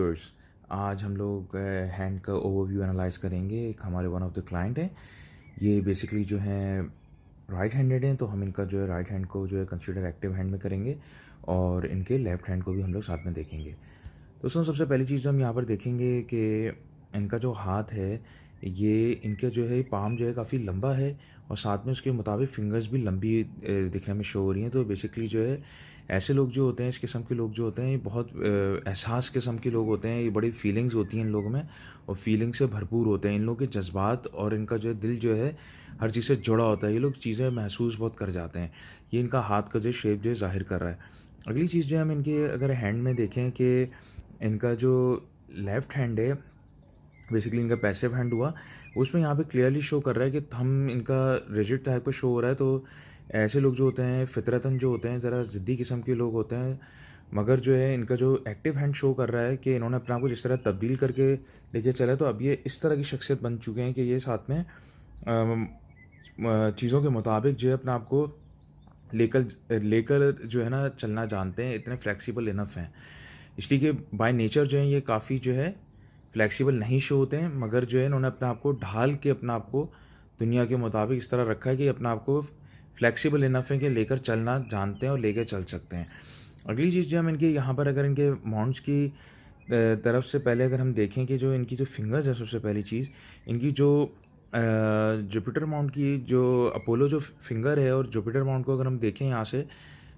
Viewers, आज हम लोग हैंड का ओवरव्यू एनालाइज करेंगे। एक हमारे वन ऑफ द क्लाइंट हैं, ये बेसिकली जो है राइट हैंडेड हैं, तो हम इनका जो है राइट हैंड को जो है कंसीडर एक्टिव हैंड में करेंगे और इनके लेफ्ट हैंड को भी हम लोग साथ में देखेंगे। दोस्तों, सबसे पहली चीज़ जो हम यहाँ पर देखेंगे कि इनका जो हाथ है, ये इनका जो है पाम जो है काफ़ी लंबा है और साथ में उसके मुताबिक फिंगर्स भी लंबी दिखने में शो हो रही हैं। तो बेसिकली जो है ऐसे लोग जो होते हैं, इस किस्म के लोग जो होते हैं, ये बहुत एहसास किस्म के लोग होते हैं। ये बड़ी फीलिंग्स होती हैं इन लोगों में और फीलिंग से भरपूर होते हैं। इन लोगों के जज्बात और इनका जो है दिल जो है हर चीज़ से जुड़ा होता है। ये लोग चीज़ें महसूस बहुत कर जाते हैं। ये इनका हाथ का जो शेप जो है ज़ाहिर कर रहा है। अगली चीज़ जो है हम इनके अगर हैंड में देखें कि इनका जो लेफ़्ट हैंड है, बेसिकली इनका पैसिव हैंड हुआ, उसमें यहाँ पे क्लियरली शो कर रहा है कि थंब इनका रिजिड टाइप का शो हो रहा है। तो ऐसे लोग जो होते हैं फितरतन जो होते हैं ज़रा ज़िद्दी किस्म के लोग होते हैं। मगर जो है इनका जो एक्टिव हैंड शो कर रहा है कि इन्होंने अपने आप को जिस तरह तब्दील करके लेके चला है, तो अब ये इस तरह की शख्सियत बन चुके हैं कि ये साथ में चीज़ों के मुताबिक जो है अपने आप को लेकर लेकर जो है ना चलना जानते हैं, इतने फ्लेक्सिबल इनफ हैं। इसलिए कि बाय नेचर जो है ये काफ़ी जो है फ्लेक्सिबल नहीं शो होते हैं, मगर जो है इन्होंने अपने आप को ढाल के अपने आप को दुनिया के मुताबिक इस तरह रखा है कि अपने आप को फ्लेक्सिबल इनफ है कि लेकर चलना जानते हैं और लेकर चल सकते हैं। अगली चीज़ जो हम इनके यहाँ पर अगर इनके माउंट्स की तरफ से पहले अगर हम देखें कि जो इनकी जो फिंगर्स है, सबसे पहली चीज़ इनकी जो जुपिटर माउंट की जो अपोलो जो फिंगर है और जुपिटर माउंट को अगर हम देखें यहाँ से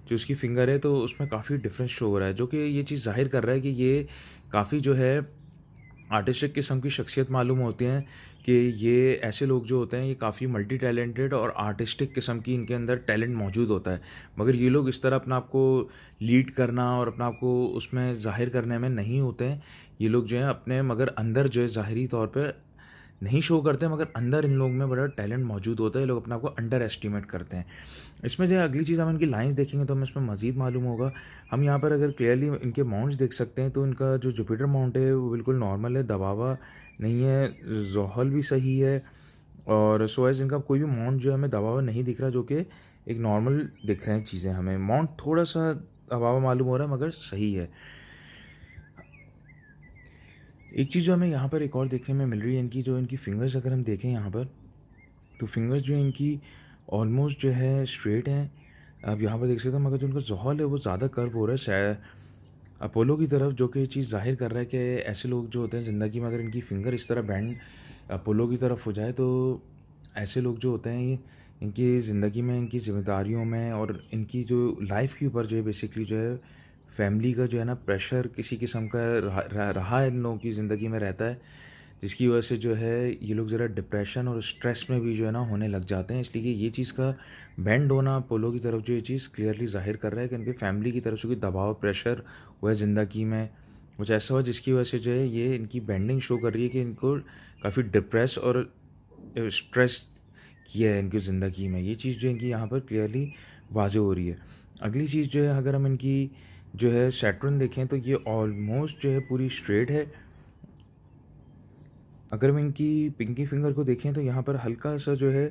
जो उसकी फिंगर है, तो उसमें काफ़ी डिफरेंस शो हो रहा है, जो कि ये चीज़ ज़ाहिर कर रहा है कि ये काफ़ी जो है आर्टिस्टिक किस्म की शख्सियत मालूम होती हैं कि ये ऐसे लोग जो होते हैं ये काफ़ी मल्टी टैलेंटेड और आर्टिस्टिक किस्म की इनके अंदर टैलेंट मौजूद होता है। मगर ये लोग इस तरह अपने आप को लीड करना और अपने आप को उसमें ज़ाहिर करने में नहीं होते हैं। ये लोग जो हैं अपने मगर अंदर जो है ज़ाहिरी तौर पे नहीं शो करते हैं, मगर अंदर इन लोगों में बड़ा टैलेंट मौजूद होता है। ये लोग अपने आप को अंडर एस्टिमेट करते हैं। इसमें जो है अगली चीज़ हम इनकी लाइंस देखेंगे तो हमें इसमें मज़ीद मालूम होगा। हम यहाँ पर अगर क्लियरली इनके माउंट्स देख सकते हैं, तो इनका जो जुपिटर माउंट है वो बिल्कुल नॉर्मल है, दबावा नहीं है, ज़ोहल भी सही है और सो एज़ इनका कोई भी माउंट जो है हमें दबावा नहीं दिख रहा, जो कि एक नॉर्मल दिख रहे हैं चीज़ें हमें। माउंट थोड़ा सा दबावा मालूम हो रहा है मगर सही है। एक चीज़ जो हमें यहाँ पर एक और देखने में मिल रही है, इनकी जो इनकी फिंगर्स अगर हम देखें यहाँ पर, तो फिंगर्स जो है इनकी ऑलमोस्ट जो है स्ट्रेट हैं। आप यहाँ पर देख सकते हैं, मगर जो उनका ज़ोहल है वो ज़्यादा कर्व हो रहा है शायद अपोलो की तरफ, जो कि ये चीज़ ज़ाहिर कर रहा है कि ऐसे लोग जो होते हैं ज़िंदगी में, अगर इनकी फिंगर इस तरह बैंड अपोलो की तरफ हो जाए, तो ऐसे लोग जो होते हैं इनकी ज़िंदगी में, इनकी ज़िम्मेदारियों में और इनकी जो लाइफ के ऊपर जो है बेसिकली जो है फैमिली का जो है ना प्रेशर किसी किस्म का रहा है इन लोगों की ज़िंदगी में रहता है, जिसकी वजह से जो है ये लोग ज़रा डिप्रेशन और स्ट्रेस में भी जो है ना होने लग जाते हैं। इसलिए कि ये चीज़ का बेंड होना पोलो की तरफ जो ये चीज़ क्लियरली ज़ाहिर कर रहा है कि इनके फैमिली की तरफ से कोई दबाव प्रेशर हुआ है ज़िंदगी में, कुछ ऐसा हुआ जिसकी वजह से जो है ये इनकी बेंडिंग शो कर रही है कि इनको काफ़ी डिप्रेस और स्ट्रेस किया है इनकी ज़िंदगी में। ये चीज़ जो इनकी यहाँ पर क्लियरली वाज़ेह हो रही है। अगली चीज़ जो है अगर हम इनकी जो है सैटर्न देखें, तो ये ऑलमोस्ट जो है पूरी स्ट्रेट है। अगर हम इनकी पिंकी फिंगर को देखें तो यहाँ पर हल्का सा जो है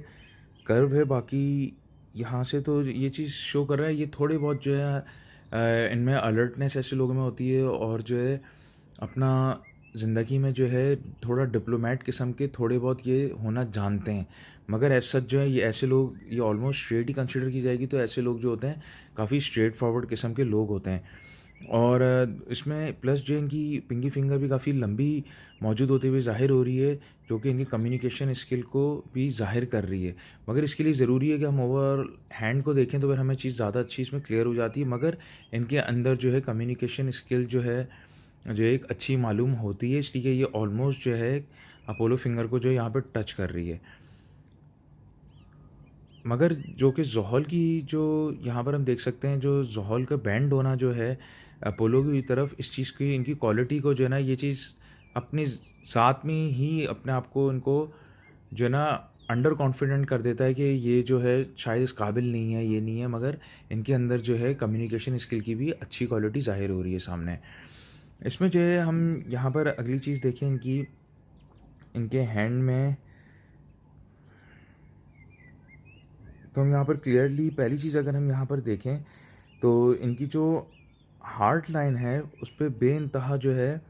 कर्व है, बाकी यहाँ से तो ये चीज़ शो कर रहा है ये थोड़े बहुत जो है इनमें अलर्टनेस ऐसे लोगों में होती है और जो है अपना ज़िंदगी में जो है थोड़ा डिप्लोमेट किस्म के थोड़े बहुत ये होना जानते हैं। मगर ऐसा सच जो है ये ऐसे लोग ये ऑलमोस्ट स्ट्रेट ही कंसिडर की जाएगी, तो ऐसे लोग जो होते हैं काफ़ी स्ट्रेट फॉरवर्ड किस्म के लोग होते हैं। और इसमें प्लस जो इनकी पिंकी फिंगर भी काफ़ी लंबी मौजूद होते हुए ज़ाहिर हो रही है, जो कि इनकी कम्युनिकेशन स्किल को भी ज़ाहिर कर रही है। मगर इसके लिए ज़रूरी है कि हम ओवर हैंड को देखें, तो फिर हमें चीज़ ज़्यादा अच्छी इसमें क्लियर हो जाती है। मगर इनके अंदर जो है कम्युनिकेशन स्किल जो एक अच्छी मालूम होती है, इसलिए कि ये ऑलमोस्ट जो है अपोलो फिंगर को जो है यहाँ पर टच कर रही है। मगर जो कि ज़ोहल की जो यहाँ पर हम देख सकते हैं, जो ज़ोहल का बैंड होना जो है अपोलो की तरफ, इस चीज़ की इनकी क्वालिटी को जो है ना ये चीज़ अपने साथ में ही अपने आप को इनको जो है ना अंडर कॉन्फिडेंट कर देता है कि ये जो है शायद इस काबिल नहीं है, ये नहीं है, मगर इनके अंदर जो है कम्युनिकेशन स्किल की भी अच्छी क्वालिटी ज़ाहिर हो रही है सामने। इसमें जो है हम यहाँ पर अगली चीज़ देखें इनकी, इनके हैंड में, तो हम यहाँ पर क्लियरली पहली चीज़ अगर हम यहाँ पर देखें, तो इनकी जो हार्ट लाइन है उस पे बेइंतहा जो है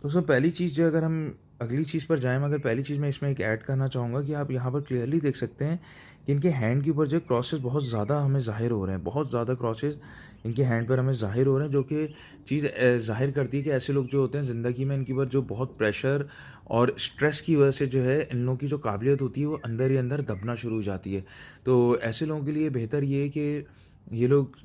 तो सब पहली चीज़ जो अगर हम अगली चीज़ पर जाएँ, मगर पहली चीज़ मैं इसमें एक ऐड करना चाहूँगा कि आप यहाँ पर क्लियरली देख सकते हैं कि इनके हैंड के ऊपर जो क्रॉसेस बहुत ज़्यादा हमें ज़ाहिर हो रहे हैं। बहुत ज़्यादा क्रॉसेस इनके हैंड पर हमें ज़ाहिर हो रहे हैं, जो कि चीज़ ज़ाहिर करती है कि ऐसे लोग जो होते हैं ज़िंदगी में, इनके ऊपर जो बहुत प्रेशर और स्ट्रेस की वजह से जो है इन लोगों की जो काबिलियत होती है वो अंदर ही अंदर दबना शुरू हो जाती है। तो ऐसे लोगों के लिए बेहतर ये है कि ये लोग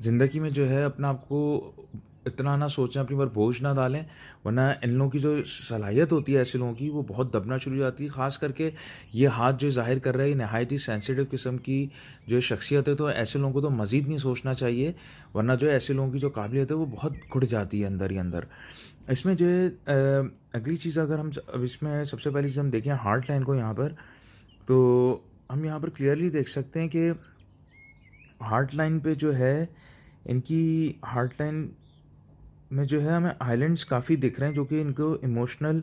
ज़िंदगी में जो है अपना आपको इतना ना सोचें, अपने ऊपर बोझ ना डालें, वरना इन लोगों की जो सलाहियत होती है ऐसे लोगों की, वो बहुत दबना शुरू हो जाती है। ख़ास करके ये हाथ जो ज़ाहिर कर रहा है, ये नहायत ही सेंसिटिव किस्म की जो शख्सियत है, तो ऐसे लोगों को तो मज़ीद नहीं सोचना चाहिए, वरना जो है ऐसे लोगों की जो काबिलियत है वो बहुत घुट जाती है अंदर ही अंदर। इसमें जो है अगली चीज़ अगर हम अब इसमें सबसे पहली चीज़ हम देखें हार्ट लाइन को यहाँ पर, तो हम यहाँ पर क्लियरली देख सकते हैं कि हार्ट लाइन पे जो है, इनकी हार्ट लाइन में जो है हमें आइलैंड्स काफ़ी दिख रहे हैं, जो कि इनको इमोशनल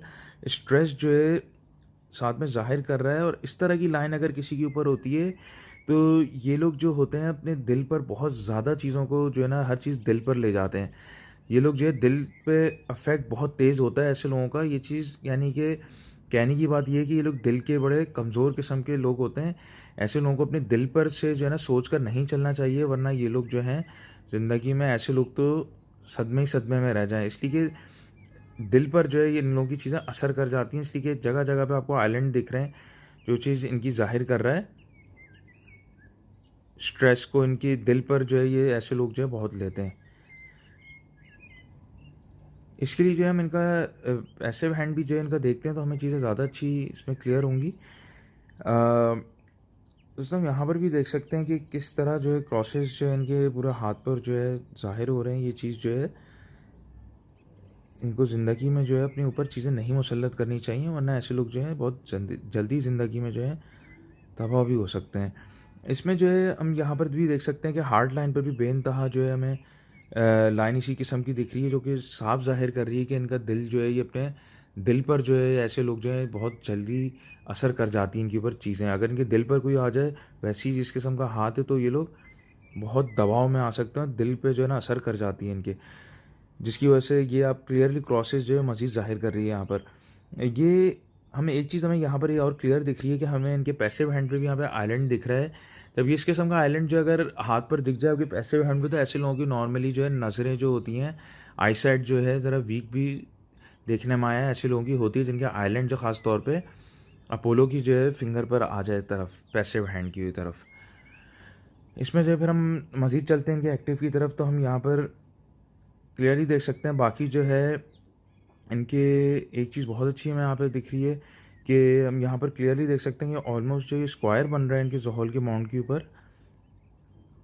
स्ट्रेस जो है साथ में ज़ाहिर कर रहा है। और इस तरह की लाइन अगर किसी के ऊपर होती है, तो ये लोग जो होते हैं अपने दिल पर बहुत ज़्यादा चीज़ों को जो है ना, हर चीज़ दिल पर ले जाते हैं। ये लोग जो है दिल पे अफेक्ट बहुत तेज़ होता है ऐसे लोगों का। ये चीज़ यानी कि कहने की बात ये है कि ये लोग दिल के बड़े कमज़ोर किस्म के लोग होते हैं। ऐसे लोगों को अपने दिल पर से जो है ना सोच कर नहीं चलना चाहिए, वरना ये लोग जो हैं ज़िंदगी में, ऐसे लोग तो सदमे ही सदमे में रह जाएँ। इसलिए कि दिल पर जो है ये इन लोगों की चीज़ें असर कर जाती हैं, इसलिए कि जगह-जगह पे आपको आइलैंड दिख रहे हैं, जो चीज़ इनकी ज़ाहिर कर रहा है स्ट्रेस को। इनके दिल पर जो है ये ऐसे लोग जो है बहुत लेते हैं। इसके लिए जो है हम इनका पैसिव हैंड भी जो है इनका देखते हैं, तो हमें चीज़ें ज़्यादा अच्छी इसमें क्लियर होंगी। दोस्तों हम यहाँ पर भी देख सकते हैं कि किस तरह जो है क्रॉसेस जो है इनके पूरा हाथ पर जो है ज़ाहिर हो रहे हैं। ये चीज़ जो है इनको ज़िंदगी में जो है अपने ऊपर चीज़ें नहीं मुसल्लत करनी चाहिए, वरना ऐसे लोग जो हैं बहुत जल्दी जल्दी ज़िंदगी में जो है तबाह भी हो सकते हैं। इसमें जो है हम यहाँ पर भी देख सकते हैं कि हार्ड लाइन पर भी बेइंतहा जो है हमें लाइन इसी किस्म की दिख रही है, जो कि साफ ज़ाहिर कर रही है कि इनका दिल जो है ये अपने दिल पर जो है, ऐसे लोग जो हैं बहुत जल्दी असर कर जाती हैं इनके ऊपर चीज़ें। अगर इनके दिल पर कोई आ जाए वैसी जिस किस्म का हाथ है, तो ये लोग बहुत दबाव में आ सकते हैं, दिल पे जो है ना असर कर जाती है इनके, जिसकी वजह से ये आप क्लियरली क्रॉसेस जो है मज़ीद ज़ाहिर कर रही है यहाँ पर। ये हमें एक चीज़ हमें यहाँ पर ये और क्लियर दिख रही है कि हमें इनके पैसिव हैंड पे भी यहाँ पे आइलैंड दिख रहा है। जब ये इस किस्म का आइलैंड जो अगर हाथ पर दिख जाए आपके पैसिव हैंड पे, तो ऐसे लोगों की नॉर्मली जो है नज़रें जो होती हैं, आईसाइट जो है ज़रा वीक भी देखने में आया है। ऐसे लोगों की होती है जिनके आइलैंड जो ख़ास तौर पे अपोलो की जो है फिंगर पर आ जाए तरफ, पैसिव हैंड की हुई तरफ। इसमें जो है फिर हम मज़ीद चलते हैं इनके एक्टिव की तरफ, तो हम यहाँ पर क्लियरली देख सकते हैं बाकी जो है इनके एक चीज़ बहुत अच्छी हमें यहाँ पे दिख रही है कि हम यहाँ पर क्लियरली देख सकते हैं कि ऑलमोस्ट जो ये स्क्वायर बन रहा है इनके ज़ोहल के माउंट के ऊपर।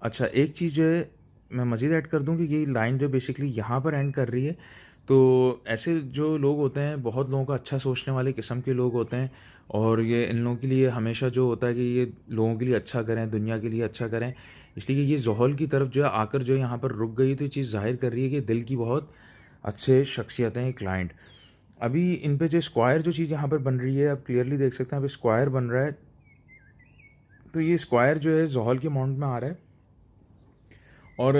अच्छा, एक चीज़ जो है मैं मज़ीद ऐड कर दूँ कि ये लाइन जो बेसिकली यहाँ पर एंड कर रही है, तो ऐसे जो लोग होते हैं बहुत लोगों का अच्छा सोचने वाले किस्म के लोग होते हैं, और ये इन लोगों के लिए हमेशा जो होता है कि ये लोगों के लिए अच्छा करें, दुनिया के लिए अच्छा करें। इसलिए कि ये ज़ोहल की तरफ जो है आकर जो है यहाँ पर रुक गई, तो ये चीज़ ज़ाहिर कर रही है कि दिल की बहुत अच्छे शख्सियत हैं ये क्लाइंट। अभी इन पे जो स्क्वायर जो चीज़ यहाँ पर बन रही है, आप क्लियरली देख सकते हैं, अभी स्क्वायर बन रहा है, तो ये स्क्वायर जो है ज़ोहल के माउंट में आ रहा है। और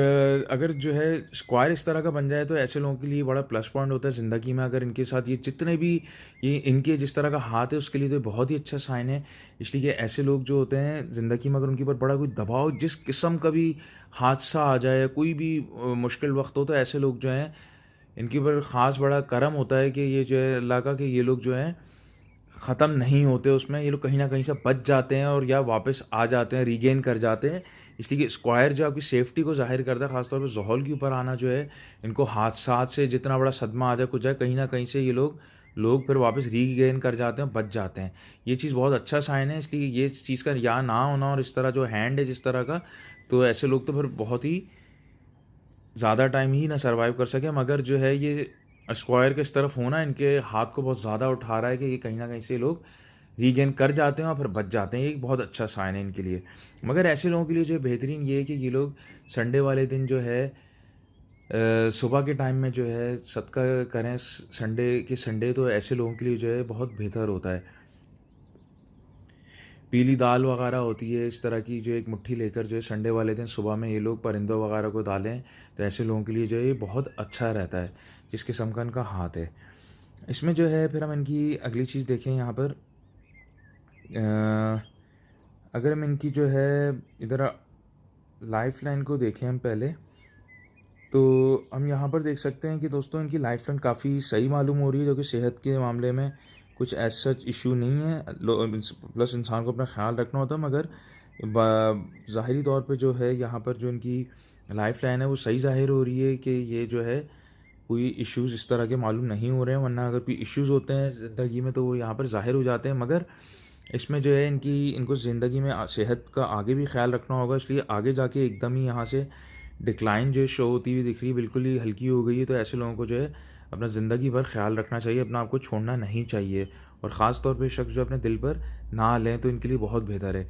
अगर जो है स्क्वायर इस तरह का बन जाए, तो ऐसे लोगों के लिए बड़ा प्लस पॉइंट होता है ज़िंदगी में। अगर इनके साथ ये जितने भी ये इनके जिस तरह का हाथ है, उसके लिए तो बहुत ही अच्छा साइन है। इसलिए कि ऐसे लोग जो होते हैं ज़िंदगी में, अगर उनके ऊपर बड़ा कोई दबाव, जिस किस्म का भी हादसा आ जाए, कोई भी मुश्किल वक्त हो, तो ऐसे लोग जो हैं इनके ऊपर ख़ास बड़ा करम होता है कि ये जो है अल्लाह का, कि ये लोग जो हैं ख़त्म नहीं होते उसमें, ये लोग कहीं न कहीं से बच जाते हैं और या वापस आ जाते हैं, रीगेन कर जाते हैं। इसलिए कि स्क्वायर जो आपकी सेफ्टी को ज़ाहिर करता है, ख़ास तौर पे ज़ोहल के ऊपर आना जो है, इनको हादसात से जितना बड़ा सदमा आ जाए, कुछ जाए, कहीं न कहीं से ये लोग फिर वापस रीगेन कर जाते हैं, बच जाते हैं। ये चीज़ बहुत अच्छा साइन है, इसलिए ये इस चीज़ का या ना होना, और इस तरह जो हैंड है जिस तरह का, तो ऐसे लोग तो फिर बहुत ही ज़्यादा टाइम ही ना सर्वाइव कर सकें। मगर जो है ये स्क्वायर के इस तरफ होना इनके हाथ को बहुत ज़्यादा उठा रहा है कि ये कहीं न कहीं से लोग रीगेन कर जाते हैं और फिर बच जाते हैं। ये एक बहुत अच्छा साइन है इनके लिए। मगर ऐसे लोगों के लिए जो बेहतरीन ये है कि ये लोग संडे वाले दिन जो है सुबह के टाइम में जो है सदका करें। संडे के संडे तो ऐसे लोगों के लिए जो है बहुत बेहतर होता है। पीली दाल वगैरह होती है, इस तरह की जो एक मुट्ठी लेकर जो है संडे वाले दिन सुबह में ये लोग परिंदों वगैरह को डालें, तो ऐसे लोगों के लिए जो है ये बहुत अच्छा रहता है, जिस किस्म का इनका हाथ है। इसमें जो है फिर हम इनकी अगली चीज़ देखें यहाँ पर, अगर हम इनकी जो है इधर लाइफ लाइन को देखें हम पहले, तो हम यहाँ पर देख सकते हैं कि दोस्तों इनकी लाइफ लाइन काफ़ी सही मालूम हो रही है, जो कि सेहत के मामले में कुछ एज सच इशू नहीं है। प्लस इंसान को अपना ख्याल रखना होता है, मगर ज़ाहिरी तौर पे जो है यहाँ पर जो इनकी लाइफ लाइन है वो सही ज़ाहिर हो रही है कि ये जो है कोई इश्यूज़ इस तरह के मालूम नहीं हो रहे हैं। वरना अगर कोई इश्यूज़ होते हैं ज़िंदगी में तो वो यहाँ पर ज़ाहिर हो जाते हैं। मगर इसमें जो है इनको ज़िंदगी में सेहत का आगे भी ख्याल रखना होगा, इसलिए आगे जाके एकदम ही यहाँ से डिक्लाइन जो शो होती हुई दिख रही है, बिल्कुल ही हल्की हो गई है। तो ऐसे लोगों को जो है अपना ज़िंदगी भर ख्याल रखना चाहिए, अपना आपको छोड़ना नहीं चाहिए, और ख़ास तौर पे शख्स जो अपने दिल पर ना लें तो इनके लिए बहुत बेहतर है।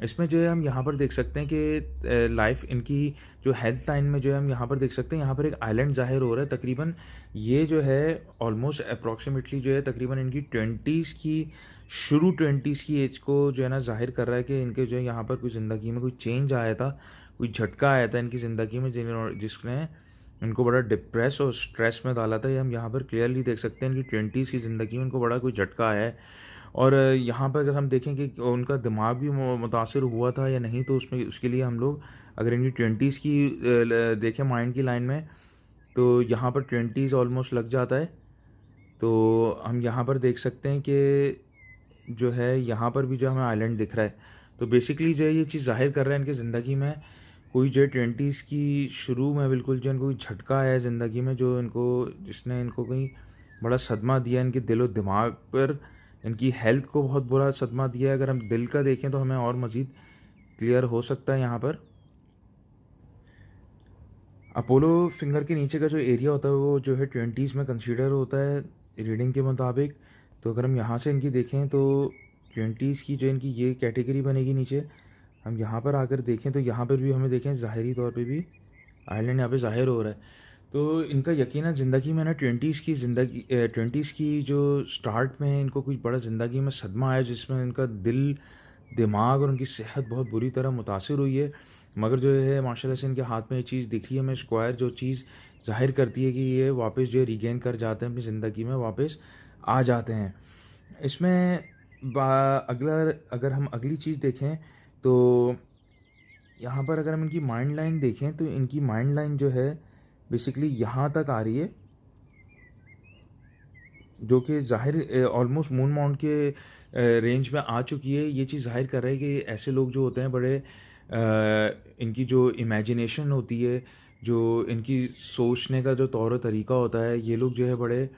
इसमें जो है हम यहाँ पर देख सकते हैं कि लाइफ इनकी जो हेल्थ लाइन में जो है हम यहाँ पर देख सकते हैं, यहाँ पर एक आइलैंड ज़ाहिर हो रहा है। तकरीबन ये जो है ऑलमोस्ट अप्रॉक्सीमेटली जो है तकरीबन इनकी 20s की शुरू 20s की एज को जो है ना ज़ाहिर कर रहा है कि इनके जो है यहाँ पर कोई ज़िंदगी में कोई चेंज आया था, कोई झटका आया था इनकी ज़िंदगी में जिसने इनको बड़ा डिप्रेस और स्ट्रेस में डाला था। ये हम यहाँ पर क्लियरली देख सकते हैं इनकी 20s की ज़िंदगी में इनको बड़ा कोई झटका आया है। और यहाँ पर अगर हम देखें कि उनका दिमाग भी मुतासिर हुआ था या नहीं, तो उसमें उसके लिए हम लोग अगर इनकी 20s की देखें माइंड की लाइन में, तो यहाँ पर 20s ऑलमोस्ट लग जाता है। तो हम यहाँ पर देख सकते हैं कि जो है यहाँ पर भी जो हमें आइलैंड दिख रहा है। तो बेसिकली जो है ये चीज़ ज़ाहिर कर रहा है इनकी ज़िंदगी में कोई जो है 20s की शुरू में बिल्कुल जो इनको कोई झटका आया है ज़िंदगी में, जिसने इनको कहीं बड़ा सदमा दिया इनके दिल और दिमाग पर, इनकी हेल्थ को बहुत बुरा सदमा दिया है। अगर हम दिल का देखें तो हमें और मज़ीद क्लियर हो सकता है। यहाँ पर अपोलो फिंगर के नीचे का जो एरिया होता है वो जो है 20s में कंसीडर होता है रीडिंग के मुताबिक। तो अगर हम यहाँ से इनकी देखें तो 20s की जो इनकी ये कैटेगरी बनेगी नीचे, हम यहाँ पर आकर देखें तो यहाँ पर भी हमें देखें ज़ाहिरी तौर पे भी आइलैंड यहाँ पे ज़ाहिर हो रहा है। तो इनका यकीनन ज़िंदगी में ना 20s की जो स्टार्ट में इनको कुछ बड़ा ज़िंदगी में सदमा आया, जिसमें इनका दिल दिमाग और उनकी सेहत बहुत बुरी तरह मुतासिर हुई है। मगर जो है माशाल्लाह से इनके हाथ में ये चीज़ दिख रही है हमें स्क्वायर, जो चीज़ ज़ाहिर करती है कि ये वापस जो है रीगेन कर जाते हैं अपनी ज़िंदगी में, वापस आ जाते हैं। इसमें अगला अगर हम अगली चीज़ देखें तो यहाँ पर अगर हम इनकी माइंड लाइन देखें तो इनकी माइंड लाइन जो है बेसिकली यहाँ तक आ रही है, जो कि ज़ाहिर ऑलमोस्ट मून माउंट के रेंज में आ चुकी है। ये चीज़ ज़ाहिर कर रहा है कि ऐसे लोग जो होते हैं बड़े इनकी जो इमेजिनेशन होती है, जो इनकी सोचने का जो तौर तरीका होता है, ये लोग जो है बड़े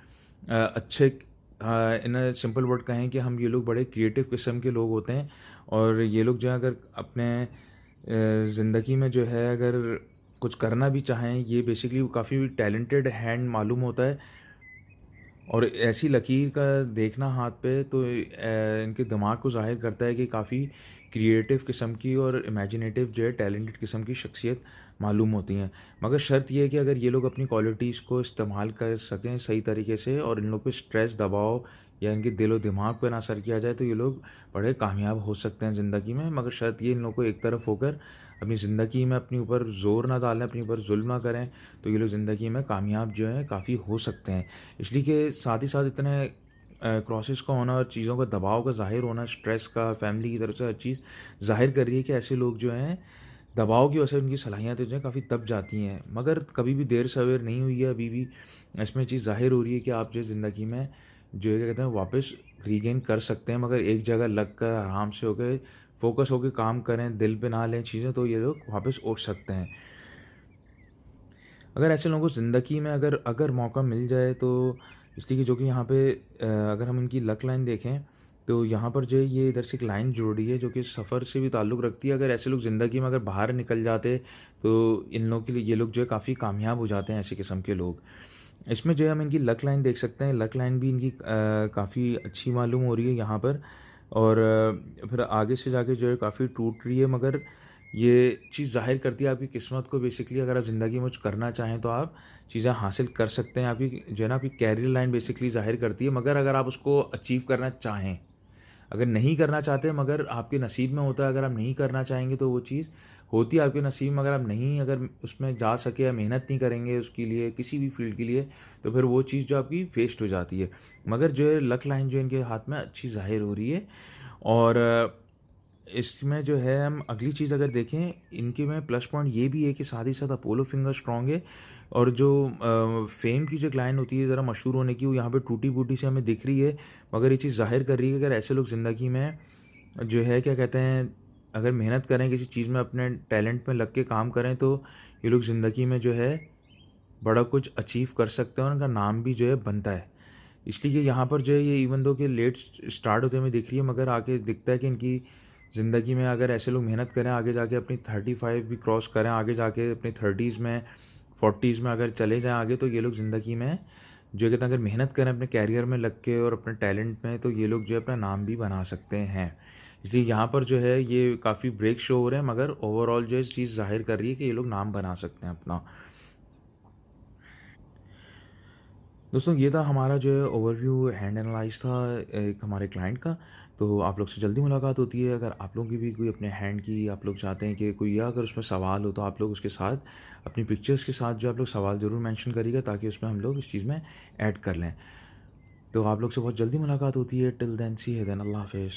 अच्छे, इन सिंपल वर्ड कहें कि हम ये लोग बड़े क्रिएटिव किस्म के लोग होते हैं। और ये लोग जो है अगर अपने ज़िंदगी में जो है अगर कुछ करना भी चाहें, ये बेसिकली काफ़ी टैलेंटेड हैंड मालूम होता है। और ऐसी लकीर का देखना हाथ पे तो इनके दिमाग को ज़ाहिर करता है कि काफ़ी क्रिएटिव किस्म की और इमेजिनेटिव जो है टैलेंटेड किस्म की शख्सियत मालूम होती हैं। मगर शर्त यह है कि अगर ये लोग अपनी क्वालिटीज़ को इस्तेमाल कर सकें सही तरीके से, और इन लोग पे स्ट्रेस दबाव या इनके दिल और दिमाग पर ना असर किया जाए, तो ये लोग बड़े कामयाब हो सकते हैं ज़िंदगी में। मगर शर्त ये इन लोगों को एक तरफ होकर अपनी ज़िंदगी में अपने ऊपर ज़ोर ना डालें, अपने ऊपर जुल्म ना करें, तो ये लोग ज़िंदगी में कामयाब जो है काफ़ी हो सकते हैं। इसलिए कि साथ ही साथ इतने क्रॉसेस का होना और चीज़ों का दबाव का ज़ाहिर होना, स्ट्रेस का, फैमिली की तरफ से हर चीज़ ज़ाहिर कर रही है कि ऐसे लोग जो हैं दबाव की वजह से उनकी सलाहियतें जो हैं काफ़ी दब जाती हैं। मगर कभी भी देर सवेर नहीं हुई है, अभी भी इसमें चीज़ ज़ाहिर हो रही है कि आप जो ज़िंदगी में जो है क्या कहते हैं वापस रीगेन कर सकते हैं। मगर एक जगह लग कर आराम से होकर फोकस होकर काम करें, दिल पे ना लें चीज़ें, तो ये लोग वापस उठ सकते हैं। अगर ऐसे लोगों को ज़िंदगी में अगर अगर मौका मिल जाए तो, इसलिए कि जो कि यहाँ पे अगर हम इनकी लक लाइन देखें तो यहाँ पर जो है ये इधर से एक लाइन जुड़ रही है जो कि सफ़र से भी ताल्लुक़ रखती है। अगर ऐसे लोग ज़िंदगी में अगर बाहर निकल जाते तो इन लोगों के लिए ये लोग जो है काफ़ी कामयाब हो जाते हैं, ऐसे किस्म के लोग। इसमें जो है हम इनकी लक लाइन देख सकते हैं, लक लाइन भी इनकी काफ़ी अच्छी मालूम हो रही है यहाँ पर। और फिर आगे से जाके जो है काफ़ी टूट रही है। मगर ये चीज़ ज़ाहिर करती है आपकी किस्मत को। बेसिकली अगर आप ज़िंदगी में कुछ करना चाहें तो आप चीज़ें हासिल कर सकते हैं। आपकी जो है ना आपकी कैरियर लाइन बेसिकली ज़ाहिर करती है। मगर अगर आप उसको अचीव करना चाहें, अगर नहीं करना चाहते मगर आपके नसीब में होता है, अगर आप नहीं करना चाहेंगे तो वो चीज़ होती है आपके नसीब में। अगर आप नहीं अगर उसमें जा सके या मेहनत नहीं करेंगे उसके लिए, किसी भी फील्ड के लिए, तो फिर वो चीज़ जो आपकी वेस्ट हो जाती है। मगर जो है लक लाइन जो इनके हाथ में अच्छी ज़ाहिर हो रही है। और इसमें जो है हम अगली चीज़ अगर देखें, इनके में प्लस पॉइंट ये भी है कि साथ ही साथ अपोलो फिंगर स्ट्रॉन्ग है। और जो फेम की जो लाइन होती है ज़रा मशहूर होने की, वो यहाँ पे टूटी बूटी से हमें दिख रही है, मगर ये चीज़ ज़ाहिर कर रही है कि अगर ऐसे लोग ज़िंदगी में जो है क्या कहते हैं, अगर मेहनत करें किसी चीज़ में, अपने टैलेंट में लग के काम करें, तो ये लोग ज़िंदगी में जो है बड़ा कुछ अचीव कर सकते हैं और उनका नाम भी जो है बनता है। इसलिए कि यहाँ पर जो है ये इवन दो कि लेट स्टार्ट होते हुए दिख रही है, मगर आगे दिखता है कि इनकी ज़िंदगी में अगर ऐसे लोग मेहनत करें, आगे जाके अपनी 35 भी क्रॉस करें, आगे जाके अपनी 30s में 40s में अगर चले जाएँ आगे, तो ये लोग ज़िंदगी में जो कहते हैं अगर मेहनत करें अपने कैरियर में लग के और अपने टैलेंट में, तो ये लोग जो है अपना नाम भी बना सकते हैं। इसलिए यहाँ पर जो है ये काफ़ी ब्रेक शो हो रहे हैं, मगर ओवरऑल जो है इस चीज़ ज़ाहिर कर रही है कि ये लोग नाम बना सकते हैं अपना। दोस्तों ये था हमारा जो है ओवरव्यू हैंड एनालाइज था एक हमारे क्लाइंट का। तो आप लोग से जल्दी मुलाकात होती है। अगर आप लोगों की भी कोई अपने हैंड की आप लोग चाहते हैं कि कोई, या अगर उसमें सवाल हो, तो आप लोग उसके साथ अपनी पिक्चर्स के साथ जो आप लोग सवाल ज़रूर मेंशन करिएगा, ताकि उसमें हम लोग इस चीज़ में ऐड कर लें। तो आप लोग से बहुत जल्दी मुलाकात होती है। टिल देन सी है देन, अल्लाह हाफिज़।